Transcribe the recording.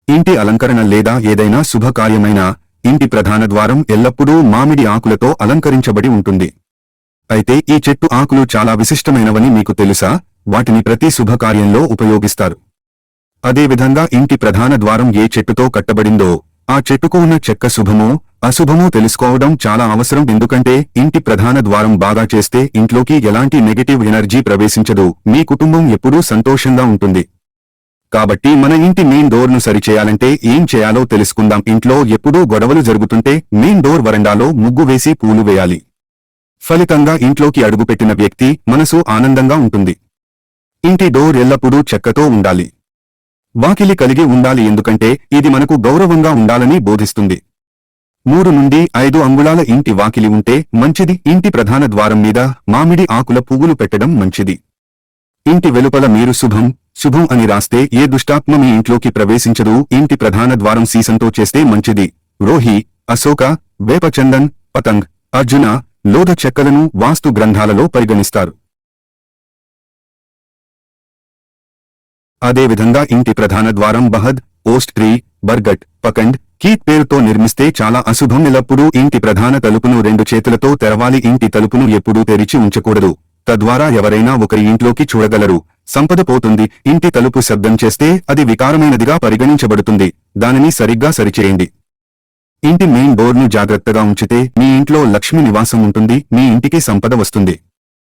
ఇంటి అలంకరణ లేదా ఏదైనా శుభకార్యమైన ఇంటి ప్రధాన ద్వారం ఎల్లప్పుడూ మామిడి ఆకులతో అలంకరించబడి ఉంటుంది. అయితే ఈ చెట్టు ఆకులు చాలా విశిష్టమైనవని మీకు తెలుసా? వాటిని ప్రతి శుభకార్యంలో ఉపయోగిస్తారు. అదేవిధంగా ఇంటి ప్రధాన ద్వారం ఏ చెట్టుతో కట్టబడిందో ఆ చెట్టుకు ఉన్న చెక్క శుభమో అశుభమో తెలుసుకోవడం చాలా అవసరం. ఎందుకంటే ఇంటి ప్రధాన ద్వారం బాగా చేస్తే ఇంట్లోకి ఎలాంటి నెగటివ్ ఎనర్జీ ప్రవేశించదు, మీ కుటుంబం ఎప్పుడూ సంతోషంగా ఉంటుంది. కాబట్టి మన ఇంటి మెయిన్ డోర్ ను సరిచేయాలంటే ఏం చేయాలో తెలుసుకుందాం. ఇంట్లో ఎప్పుడూ గొడవలు జరుగుతుంటే మెయిన్ డోర్ వరండాలో ముగ్గు వేసి పూలు వేయాలి. ఫలితంగా ఇంట్లోకి అడుగుపెట్టిన వ్యక్తి మనసు ఆనందంగా ఉంటుంది. ఇంటి డోర్ ఎల్లప్పుడూ చెక్కతో ఉండాలి. వాకిలి కలిగి ఉండాలి, ఎందుకంటే ఇది మనకు గౌరవంగా ఉండాలని బోధిస్తుంది. 3 నుండి 5 అంగుళాల ఇంటి వాకిలి ఉంటే మంచిది. ఇంటి ప్రధాన ద్వారం మీద మామిడి ఆకుల పువ్వులు పెట్టడం మంచిది. ఇంటి వెలుపల మీరు శుభం శుభం అని రాస్తే ఏ దుష్టాత్మ మీ ఇంట్లోకి ప్రవేశించదు. ఇంటి ప్రధాన ద్వారం సీసంతో చేస్తే మంచిది. రోహి, అశోక, వేపచందన్, పతంగ్, అర్జున, లోధ చెక్కలను వాస్తు గ్రంథాలలో పరిగణిస్తారు. అదేవిధంగా ఇంటి ప్రధాన ద్వారం బహద్, ఓస్ట్ ట్రీ, బర్గట్, పకండ్, కీట్ పేరుతో నిర్మిస్తే చాలా అశుభం. ఎల్లప్పుడూ ఇంటి ప్రధాన తలుపును 2 చేతులతో తెరవాలి. ఇంటి తలుపును ఎప్పుడూ తెరిచి ఉంచకూడదు, తద్వారా ఎవరైనా ఒకరి ఇంట్లోకి చూడగలరు. సంపద పోతుంది. ఇంటి తలుపు శబ్దం చేస్తే అది వికారమైనదిగా పరిగణించబడుతుంది. దానిని సరిగ్గా సరిచేయండి. ఇంటి మెయిన్ డోర్ను జాగ్రత్తగా ఉంచితే మీ ఇంట్లో లక్ష్మి నివాసం ఉంటుంది, మీ ఇంటికి సంపద వస్తుంది.